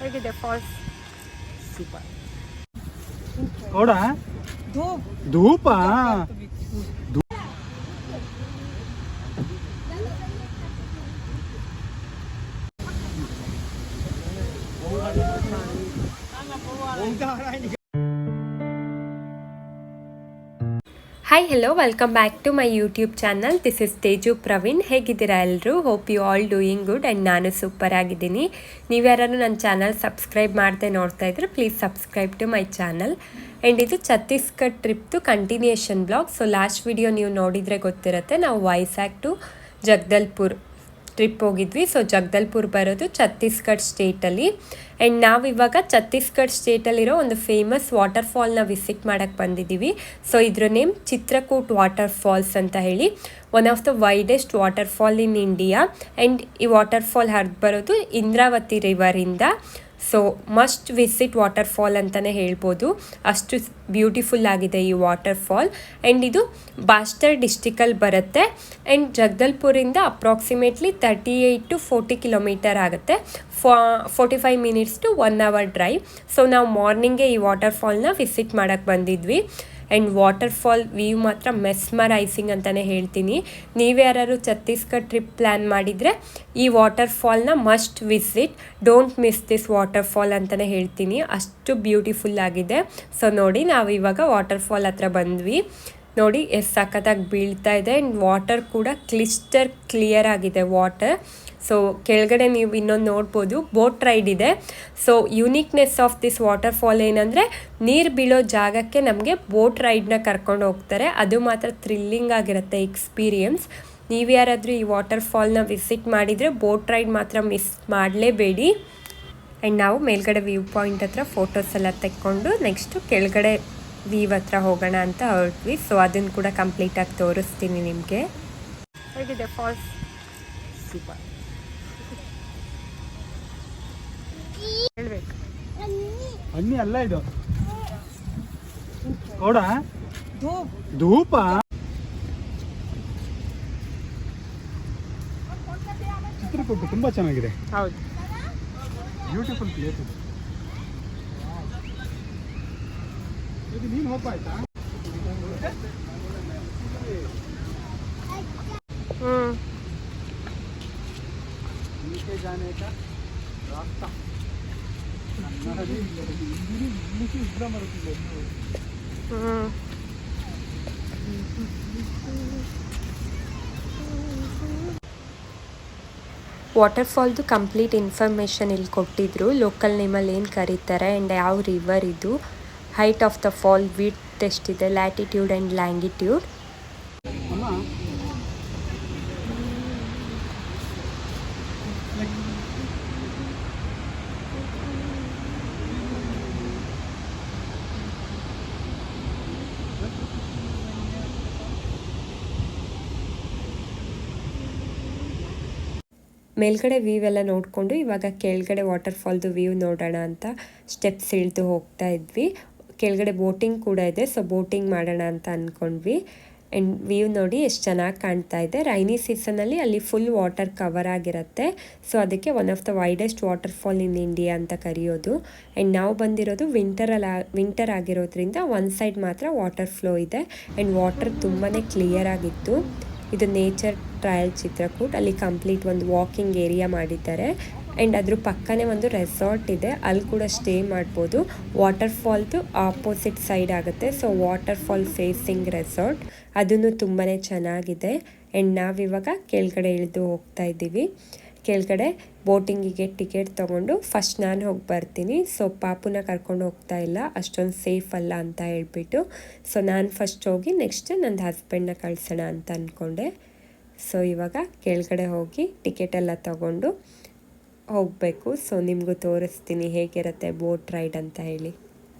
ಹೇಗಿದೆ falls? Super. ಹೌದಾ? ಧೂಪ hi hello welcome back to my YouTube channel. This is Teju Praveen. ಹೇಗಿದ್ದೀರಾ ಎಲ್ಲರೂ? Hope you all doing good and ನಾನು ಸೂಪರ್ ಆಗಿದ್ದೀನಿ. ನೀವ್ಯಾರು ನನ್ನ ಚಾನಲ್ ಸಬ್ಸ್ಕ್ರೈಬ್ ಮಾಡದೆ ನೋಡ್ತಾ ಇದ್ರೆ please subscribe to my channel. And ಇದು ಛತ್ತೀಸ್ಗಢ್ ಟ್ರಿಪ್ದು continuation blog. So last video ನೀವು ನೋಡಿದರೆ ಗೊತ್ತಿರುತ್ತೆ, ನಾವು ವೈಸಾಗ್ ಟು ಜಗದಲ್ಪುರ್ ಟ್ರಿಪ್ ಹೋಗಿದ್ವಿ. ಸೊ ಜಗದಲ್ಪುರ್ ಬರೋದು ಛತ್ತೀಸ್ಗಢ್ ಸ್ಟೇಟಲ್ಲಿ. ಆ್ಯಂಡ್ ನಾವಿವಾಗ ಛತ್ತೀಸ್ಗಢ್ ಸ್ಟೇಟಲ್ಲಿರೋ ಒಂದು ಫೇಮಸ್ ವಾಟರ್ ಫಾಲ್ನ ವಿಸಿಟ್ ಮಾಡೋಕ್ಕೆ ಬಂದಿದ್ದೀವಿ. ಸೊ ಇದ್ರ ನೇಮ್ ಚಿತ್ರಕೂಟ್ ವಾಟರ್ ಫಾಲ್ಸ್ ಅಂತ ಹೇಳಿ, one of the widest water fall in India. And ಈ ವಾಟರ್ ಫಾಲ್ ಹರಿದು ಬರೋದು ಇಂದ್ರಾವತಿ ರಿವರಿಂದ. So must visit water fall ಅಂತಲೇ ಹೇಳ್ಬೋದು, ಅಷ್ಟು ಬ್ಯೂಟಿಫುಲ್ ಆಗಿದೆ ಈ ವಾಟರ್ ಫಾಲ್. ಆ್ಯಂಡ್ ಇದು ಬಾಸ್ಟರ್ ಡಿಸ್ಟಿಕಲ್ಲಿ ಬರುತ್ತೆ. ಆ್ಯಂಡ್ ಜಗದಲ್ಪುರಿಂದ ಅಪ್ರಾಕ್ಸಿಮೇಟ್ಲಿ 38 to 40 ಕಿಲೋಮೀಟರ್ ಆಗುತ್ತೆ. 45 minutes to 1 hour drive. So ನಾವು ಮಾರ್ನಿಂಗೇ ಈ ವಾಟರ್ ಫಾಲ್ನ ವಿಸಿಟ್ ಮಾಡೋಕ್ಕೆ ಬಂದಿದ್ವಿ. ಆ್ಯಂಡ್ ವಾಟರ್ ಫಾಲ್ ವ್ಯೂ ಮಾತ್ರ ಮೆಸ್ಮರೈಸಿಂಗ್ ಅಂತಲೇ ಹೇಳ್ತೀನಿ. ನೀವ್ಯಾರು ಛತ್ತೀಸ್ಗಢ್ ಟ್ರಿಪ್ ಪ್ಲ್ಯಾನ್ ಮಾಡಿದರೆ ಈ ವಾಟರ್ ಫಾಲ್ನ must visit, don't miss this water fall ಅಂತಲೇ ಹೇಳ್ತೀನಿ, ಅಷ್ಟು ಬ್ಯೂಟಿಫುಲ್ ಆಗಿದೆ. ಸೊ ನೋಡಿ, ನಾವು ಇವಾಗ ವಾಟರ್ ಫಾಲ್ ಹತ್ರ ಬಂದ್ವಿ. ನೋಡಿ ಎಷ್ಟು ಸಖತ್ತಾಗಿ ಬೀಳ್ತಾ ಇದೆ. ಆ್ಯಂಡ್ ವಾಟರ್ ಕೂಡ ಕ್ಲಿಯರ್ ಆಗಿದೆ ವಾಟರ್. ಸೊ ಕೆಳಗಡೆ ನೀವು ಇನ್ನೊಂದು ನೋಡ್ಬೋದು, ಬೋಟ್ ರೈಡ್ ಇದೆ. So uniqueness of this water fall ಏನಂದರೆ, ನೀರು ಬೀಳೋ ಜಾಗಕ್ಕೆ ನಮಗೆ ಬೋಟ್ ರೈಡ್ನ ಕರ್ಕೊಂಡು ಹೋಗ್ತಾರೆ. ಅದು ಮಾತ್ರ ಥ್ರಿಲ್ಲಿಂಗ್ ಆಗಿರುತ್ತೆ ಎಕ್ಸ್ಪೀರಿಯನ್ಸ್. ನೀವು ಯಾರಾದರೂ ಈ ವಾಟರ್ ಫಾಲ್ನ ವಿಸಿಟ್ ಮಾಡಿದರೆ ಬೋಟ್ ರೈಡ್ ಮಾತ್ರ ಮಿಸ್ ಮಾಡಲೇಬೇಡಿ. ಆ್ಯಂಡ್ ನಾವು ಮೇಲ್ಗಡೆ ವ್ಯೂ ಪಾಯಿಂಟ್ ಹತ್ರ ಫೋಟೋಸ್ ಎಲ್ಲ ತೆಕ್ಕೊಂಡು ನೆಕ್ಸ್ಟು ಕೆಳಗಡೆ ವ್ಯೂ ಹತ್ರ ಹೋಗೋಣ ಅಂತ ಹೊರಟ್ವಿ. ಸೊ ಅದನ್ನು ಕೂಡ ಕಂಪ್ಲೀಟಾಗಿ ತೋರಿಸ್ತೀನಿ ನಿಮಗೆ. ಹೇಗಿದೆ ಫಾಲ್ಸ್? ಸೂಪರ್. ಹೇಳ್ಬೇಕು. ಅನ್ನಿ ಅಲ್ಲ ಇದು, ಹೌದಾ? ಧೂಪ ಚಿತ್ರಕೂಟ ತುಂಬಾ ಚೆನ್ನಾಗಿದೆ. ಹೌದು, ಬ್ಯೂಟಿಫುಲ್ ಪ್ಲೇಸ್ ಇದು. ನೀನು ಹೋಗ್ತಾ नीचे जाने का रास्ता ವಾಟರ್ ಫಾಲ್ದು ಕಂಪ್ಲೀಟ್ ಇನ್ಫಾರ್ಮೇಷನ್ ಇಲ್ಲಿ ಕೊಟ್ಟಿದ್ರು. ಲೋಕಲ್ ನೇಮಲ್ಲಿ ಏನು ಕರೀತಾರೆ ಆ್ಯಂಡ್ ಯಾವ ರಿವರ್ ಇದು, height of the fall, width ಎಷ್ಟಿದೆ, ಲ್ಯಾಟಿಟ್ಯೂಡ್ ಆ್ಯಂಡ್ ಲ್ಯಾಂಗಿಟ್ಯೂಡ್. ಮೇಲ್ಗಡೆ ವ್ಯೂ ಎಲ್ಲ ನೋಡಿಕೊಂಡು ಇವಾಗ ಕೆಳಗಡೆ ವಾಟರ್ ಫಾಲ್ದು ವ್ಯೂ ನೋಡೋಣ ಅಂತ ಸ್ಟೆಪ್ಸ್ ಇಳಿದು ಹೋಗ್ತಾ ಇದ್ವಿ. ಕೆಳಗಡೆ ಬೋಟಿಂಗ್ ಕೂಡ ಇದೆ, ಸೊ ಬೋಟಿಂಗ್ ಮಾಡೋಣ ಅಂತ ಅಂದ್ಕೊಂಡ್ವಿ. ಆ್ಯಂಡ್ ವ್ಯೂ ನೋಡಿ ಎಷ್ಟು ಚೆನ್ನಾಗಿ ಕಾಣ್ತಾ ಇದೆ. ರೈನಿ ಸೀಸನಲ್ಲಿ ಅಲ್ಲಿ ಫುಲ್ ವಾಟರ್ ಕವರ್ ಆಗಿರುತ್ತೆ. ಸೊ ಅದಕ್ಕೆ one of the widest water fall in India ಅಂತ ಕರೆಯೋದು. ಆ್ಯಂಡ್ ನಾವು ಬಂದಿರೋದು ವಿಂಟರ್ ಆಗಿರೋದ್ರಿಂದ ಒಂದು ಸೈಡ್ ಮಾತ್ರ ವಾಟರ್ ಫ್ಲೋ ಇದೆ. ಆ್ಯಂಡ್ ವಾಟರ್ ತುಂಬಾ ಕ್ಲಿಯರ್ ಆಗಿತ್ತು. ಇದು ನೇಚರ್ ಟ್ರಯಲ್ ಚಿತ್ರಕೂಟ್. ಅಲ್ಲಿ ಕಂಪ್ಲೀಟ್ ಒಂದು ವಾಕಿಂಗ್ ಏರಿಯಾ ಮಾಡಿದ್ದಾರೆ. ಆ್ಯಂಡ್ ಅದ್ರ ಪಕ್ಕನೇ ಒಂದು ರೆಸಾರ್ಟ್ ಇದೆ, ಅಲ್ಲಿ ಕೂಡ ಸ್ಟೇ ಮಾಡ್ಬೋದು. ವಾಟರ್ ಫಾಲ್ದು ಆಪೋಸಿಟ್ ಸೈಡ್ ಆಗುತ್ತೆ. So water fall facing resort, ಅದನ್ನು ತುಂಬಾ ಚೆನ್ನಾಗಿದೆ. ಆ್ಯಂಡ್ ನಾವಿವಾಗ ಕೆಳಗಡೆ ಇಳಿದು ಹೋಗ್ತಾ ಇದ್ದೀವಿ. ಕೆಳಗಡೆ ಬೋಟಿಂಗಿಗೆ ಟಿಕೆಟ್ ತೊಗೊಂಡು ಫಸ್ಟ್ ನಾನು ಹೋಗಿ ಬರ್ತೀನಿ. ಸೊ ಪಾಪುನ ಕರ್ಕೊಂಡು ಹೋಗ್ತಾ ಇಲ್ಲ, ಅಷ್ಟೊಂದು ಸೇಫ್ ಅಲ್ಲ ಅಂತ ಹೇಳ್ಬಿಟ್ಟು. ಸೊ ನಾನು ಫಸ್ಟ್ ಹೋಗಿ ನೆಕ್ಸ್ಟ್ ನನ್ನ ಹಸ್ಬೆಂಡ್ನ ಕಳ್ಸೋಣ ಅಂತ ಅಂದ್ಕೊಂಡೆ. ಸೊ ಇವಾಗ ಕೆಳಗಡೆ ಹೋಗಿ ಟಿಕೆಟೆಲ್ಲ ತೊಗೊಂಡು ಹೋಗಬೇಕು. ಸೊ ನಿಮಗೂ ತೋರಿಸ್ತೀನಿ ಹೇಗಿರುತ್ತೆ ಬೋಟ್ ರೈಡ್ ಅಂತ ಹೇಳಿ.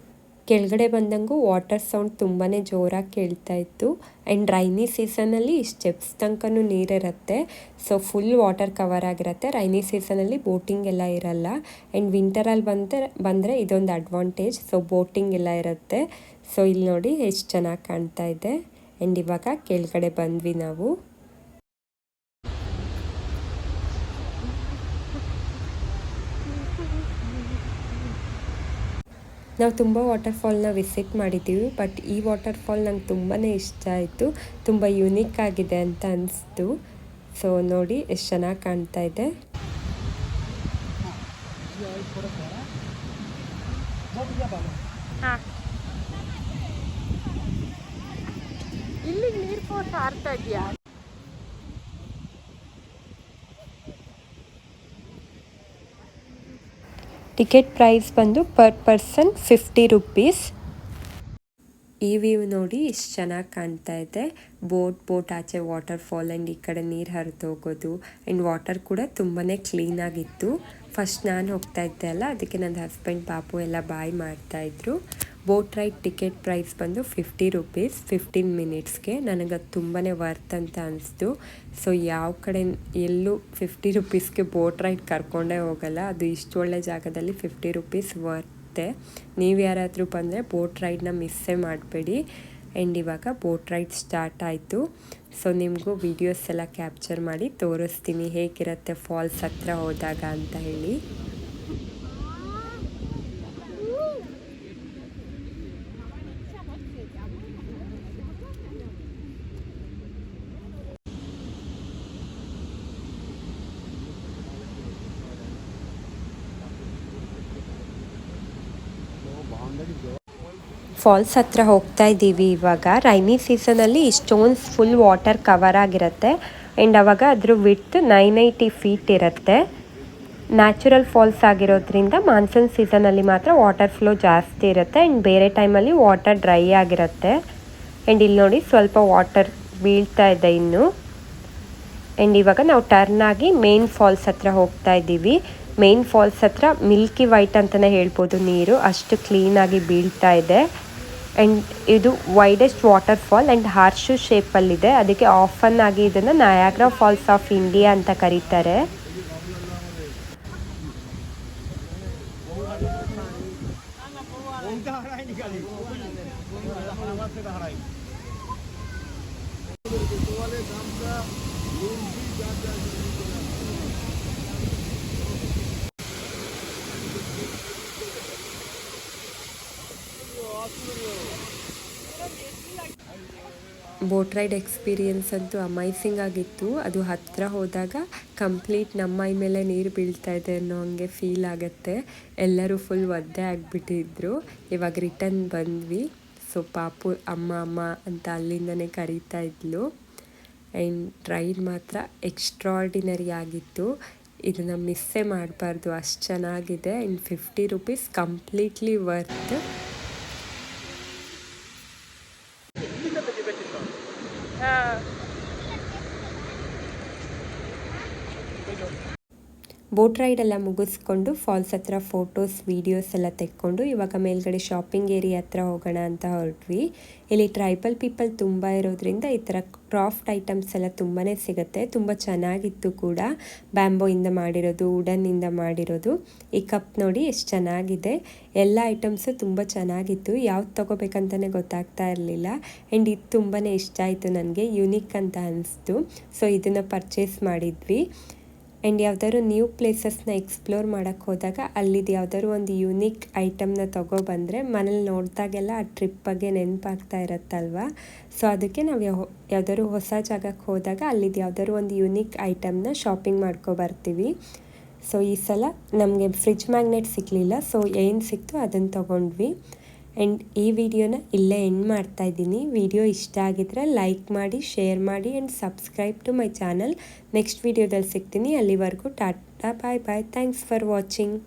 ಕೆಳಗಡೆ ಬಂದಂಗೂ ವಾಟರ್ ಸೌಂಡ್ ತುಂಬಾ ಜೋರಾಗಿ ಕೇಳ್ತಾ ಇತ್ತು. ಆ್ಯಂಡ್ ರೈನಿ ಸೀಸನಲ್ಲಿ ಸ್ಟೆಪ್ಸ್ ತನಕನೂ ನೀರಿರುತ್ತೆ. ಸೊ ಫುಲ್ ವಾಟರ್ ಕವರ್ ಆಗಿರುತ್ತೆ. ರೈನಿ ಸೀಸನಲ್ಲಿ ಬೋಟಿಂಗ್ ಎಲ್ಲ ಇರಲ್ಲ. ಆ್ಯಂಡ್ ವಿಂಟರಲ್ಲಿ ಬಂದರೆ ಇದೊಂದು ಅಡ್ವಾಂಟೇಜ್. ಸೊ ಬೋಟಿಂಗ್ ಎಲ್ಲ ಇರುತ್ತೆ. ಸೊ ಇಲ್ಲಿ ನೋಡಿ ಎಷ್ಟು ಚೆನ್ನಾಗಿ ಕಾಣ್ತಾ ಇದೆ. ಆ್ಯಂಡ್ ಇವಾಗ ಕೆಳಗಡೆ ಬಂದ್ವಿ ನಾವು. ನಾವು ತುಂಬ ವಾಟರ್ಫಾಲ್ನ ವಿಸಿಟ್ ಮಾಡಿದ್ದೀವಿ, ಬಟ್ ಈ ವಾಟರ್ಫಾಲ್ ನಂಗೆ ತುಂಬಾ ಇಷ್ಟ ಆಯಿತು. ತುಂಬ ಯುನೀಕ್ ಆಗಿದೆ ಅಂತ ಅನಿಸ್ತು. ಸೊ ನೋಡಿ ಎಷ್ಟು ಚೆನ್ನಾಗಿ ಕಾಣ್ತಾ ಇದೆ. ಇಲ್ಲಿ ನೀರು ಫೋರ್ಸ್ ಆರ್ತಾ ಇದೆಯಾ? ಟಿಕೆಟ್ ಪ್ರೈಸ್ ಬಂದು ಪರ್ ಪರ್ಸನ್ 50 ರೂಪೀಸ್. ಈ ವ್ಯೂ ನೋಡಿ ಎಷ್ಟು ಚೆನ್ನಾಗಿ ಕಾಣ್ತಾ ಇದೆ. ಬೋಟ್ ಆಚೆ ವಾಟರ್ಫಾಲ್ ಆ್ಯಂಡ್ ಈ ಕಡೆ ನೀರು ಹರಿದು ಹೋಗೋದು ಆ್ಯಂಡ್ ವಾಟರ್ ಕೂಡ ತುಂಬಾ ಕ್ಲೀನಾಗಿತ್ತು. ಫಸ್ಟ್ ನಾನು ಹೋಗ್ತಾ ಇದ್ದೆ ಅಲ್ಲ, ಅದಕ್ಕೆ ನನ್ನ ಹಸ್ಬೆಂಡ್ ಪಾಪು ಎಲ್ಲ ಬಾಯ್ ಮಾಡ್ತಾಯಿದ್ರು. ಬೋಟ್ ರೈಡ್ ಟಿಕೆಟ್ ಪ್ರೈಸ್ ಬಂದು 50 ರೂಪೀಸ್ 15 ಮಿನಿಟ್ಸ್ಗೆ. ನನಗದು ತುಂಬಾ ವರ್ತ್ ಅಂತ ಅನಿಸ್ತು. ಸೊ ಯಾವ ಕಡೆ ಎಲ್ಲೂ 50 ರೂಪೀಸ್ಗೆ ಬೋಟ್ ರೈಡ್ ಕರ್ಕೊಂಡೇ ಹೋಗಲ್ಲ. ಅದು ಇಷ್ಟು ಒಳ್ಳೆ ಜಾಗದಲ್ಲಿ 50 ರೂಪೀಸ್ ವರ್ತೆ. ನೀವು ಯಾರಾದರೂ ಬಂದರೆ ಬೋಟ್ ರೈಡ್ನ ಮಿಸ್ಸೇ ಮಾಡಬೇಡಿ. ಆ್ಯಂಡ್ ಇವಾಗ ಬೋಟ್ ರೈಡ್ ಸ್ಟಾರ್ಟ್ ಆಯಿತು. ಸೊ ನಿಮಗೂ ವೀಡಿಯೋಸ್ ಎಲ್ಲ ಕ್ಯಾಪ್ಚರ್ ಮಾಡಿ ತೋರಿಸ್ತೀನಿ ಹೇಗಿರುತ್ತೆ ಫಾಲ್ಸ್ ಹತ್ರ ಹೋದಾಗ ಅಂತ ಹೇಳಿ. ಫಾಲ್ಸ್ ಹತ್ರ ಹೋಗ್ತಾ ಇದ್ದೀವಿ ಇವಾಗ. ರೈನಿ ಸೀಸನಲ್ಲಿ ಈ ಸ್ಟೋನ್ಸ್ ಫುಲ್ ವಾಟರ್ ಕವರ್ ಆಗಿರುತ್ತೆ ಆ್ಯಂಡ್ ಅವಾಗ ಅದ್ರ ವಿಡ್ತ್ 980 ಫೀಟ್ ಇರುತ್ತೆ. ನ್ಯಾಚುರಲ್ ಫಾಲ್ಸ್ ಆಗಿರೋದ್ರಿಂದ ಮಾನ್ಸೂನ್ ಸೀಸನಲ್ಲಿ ಮಾತ್ರ ವಾಟರ್ ಫ್ಲೋ ಜಾಸ್ತಿ ಇರುತ್ತೆ ಆ್ಯಂಡ್ ಬೇರೆ ಟೈಮಲ್ಲಿ ವಾಟರ್ ಡ್ರೈ ಆಗಿರುತ್ತೆ. ಆ್ಯಂಡ್ ಇಲ್ಲಿ ನೋಡಿ ಸ್ವಲ್ಪ ವಾಟರ್ ಬೀಳ್ತಾ ಇದೆ ಇನ್ನು. ಆ್ಯಂಡ್ ಇವಾಗ ನಾವು ಟರ್ನ್ ಆಗಿ ಮೇನ್ ಫಾಲ್ಸ್ ಹತ್ರ ಹೋಗ್ತಾ ಇದ್ದೀವಿ. ಮೇನ್ ಫಾಲ್ಸ್ ಹತ್ರ ಮಿಲ್ಕಿ ವೈಟ್ ಅಂತಲೇ ಹೇಳ್ಬೋದು, ನೀರು ಅಷ್ಟು ಕ್ಲೀನಾಗಿ ಬೀಳ್ತಾ ಇದೆ. ಆ್ಯಂಡ್ ಇದು ವೈಡೆಸ್ಟ್ ವಾಟರ್ ಫಾಲ್ ಆ್ಯಂಡ್ ಹಾರ್ಶು ಶೇಪಲ್ಲಿದೆ. ಅದಕ್ಕೆ ಆಫನ್ ಆಗಿ ಇದನ್ನು ನಯಾಗ್ರಾ ಫಾಲ್ಸ್ ಆಫ್ ಇಂಡಿಯಾ ಅಂತ ಕರೀತಾರೆ. ಬೋಟ್ ರೈಡ್ ಎಕ್ಸ್ಪೀರಿಯನ್ಸ್ ಅಂತೂ ಅಮೈಸಿಂಗ್ ಆಗಿತ್ತು. ಅದು ಹತ್ತಿರ ಹೋದಾಗ ಕಂಪ್ಲೀಟ್ ನಮ್ಮ ಮೈ ಮೇಲೆ ನೀರು ಬೀಳ್ತಾ ಇದೆ ಅನ್ನೋ ಹಂಗೆ ಫೀಲ್ ಆಗುತ್ತೆ. ಎಲ್ಲರೂ ಫುಲ್ ಒದ್ದೆ ಆಗಿಬಿಟ್ಟಿದ್ರು. ಇವಾಗ ರಿಟರ್ನ್ ಬಂದ್ವಿ. ಸೊ ಪಾಪು ಅಮ್ಮ ಅಂತ ಅಲ್ಲಿಂದನೇ ಕರೀತಾ ಇದ್ಲು. ಆ್ಯಂಡ್ ರೈಡ್ ಮಾತ್ರ ಎಕ್ಸ್ಟ್ರಾರ್ಡಿನರಿ ಆಗಿತ್ತು. ಇದನ್ನು ಮಿಸ್ಸೇ ಮಾಡಬಾರ್ದು, ಅಷ್ಟು ಚೆನ್ನಾಗಿದೆ. And 50 rupees completely worth. Boat ride ಎಲ್ಲ ಮುಗಿಸ್ಕೊಂಡು ಫಾಲ್ಸ್ ಹತ್ರ ಫೋಟೋಸ್ ವೀಡಿಯೋಸ್ ಎಲ್ಲ ತೆಕ್ಕೊಂಡು ಇವಾಗ ಮೇಲ್ಗಡೆ ಶಾಪಿಂಗ್ ಏರಿಯಾ ಹತ್ರ ಹೋಗೋಣ ಅಂತ ಹೊರಟ್ವಿ. ಇಲ್ಲಿ ಟ್ರೈಬಲ್ ಪೀಪಲ್ ತುಂಬ ಇರೋದ್ರಿಂದ ಈ ಥರ ಕ್ರಾಫ್ಟ್ ಐಟಮ್ಸ್ ಎಲ್ಲ ತುಂಬಾ ಸಿಗುತ್ತೆ. ತುಂಬ ಚೆನ್ನಾಗಿತ್ತು ಕೂಡ. ಬ್ಯಾಂಬೋಯಿಂದ ಮಾಡಿರೋದು, ವುಡನ್ನಿಂದ ಮಾಡಿರೋದು. ಈ ಕಪ್ ನೋಡಿ ಎಷ್ಟು ಚೆನ್ನಾಗಿದೆ. ಎಲ್ಲ ಐಟಮ್ಸು ತುಂಬ ಚೆನ್ನಾಗಿತ್ತು. ಯಾವ್ದು ತೊಗೋಬೇಕಂತಲೇ ಗೊತ್ತಾಗ್ತಾ ಇರಲಿಲ್ಲ. ಆ್ಯಂಡ್ ಇದು ತುಂಬಾ ಇಷ್ಟ ಆಯಿತು ನನಗೆ, ಯುನೀಕ್ ಅಂತ ಅನಿಸ್ತು. ಸೊ ಇದನ್ನು ಪರ್ಚೇಸ್ ಮಾಡಿದ್ವಿ. ಆ್ಯಂಡ್ ಯಾವ್ದಾದ್ರು ನ್ಯೂ ಪ್ಲೇಸಸ್ನ ಎಕ್ಸ್ಪ್ಲೋರ್ ಮಾಡೋಕ್ಕೆ ಹೋದಾಗ ಅಲ್ಲಿದ್ದು ಯಾವ್ದಾದ್ರು ಒಂದು ಯುನೀಕ್ ಐಟಮ್ನ ತೊಗೊಬಂದರೆ ಮನೇಲಿ ನೋಡಿದಾಗೆಲ್ಲ ಆ ಟ್ರಿಪ್ ಬಗ್ಗೆ ನೆನಪಾಗ್ತಾ ಇರುತ್ತಲ್ವ. ಸೊ ಅದಕ್ಕೆ ನಾವು ಯಾವ್ದಾದ್ರು ಹೊಸ ಜಾಗಕ್ಕೆ ಹೋದಾಗ ಅಲ್ಲಿದ್ದು ಯಾವ್ದಾದ್ರು ಒಂದು ಯುನೀಕ್ ಐಟಮ್ನ ಶಾಪಿಂಗ್ ಮಾಡ್ಕೊಬರ್ತೀವಿ. ಸೊ ಈ ಸಲ ನಮಗೆ ಫ್ರಿಡ್ಜ್ ಮ್ಯಾಗ್ನೆಟ್ ಸಿಗಲಿಲ್ಲ. ಸೊ ಏನು ಸಿಕ್ತು ಅದನ್ನು ತೊಗೊಂಡ್ವಿ. ಆ್ಯಂಡ್ ಈ ವಿಡಿಯೋನ ಇಲ್ಲೇ ಎಂಡ್ ಮಾಡ್ತಾ ಇದ್ದೀನಿ. ವಿಡಿಯೋ ಇಷ್ಟ ಆಗಿದ್ರೆ ಲೈಕ್ ಮಾಡಿ, ಶೇರ್ ಮಾಡಿ and subscribe to my channel. Next ವಿಡಿಯೋದಲ್ಲಿ ಸಿಗ್ತೀನಿ. ಅಲ್ಲಿವರೆಗೂ tata, bye bye. Thanks for watching.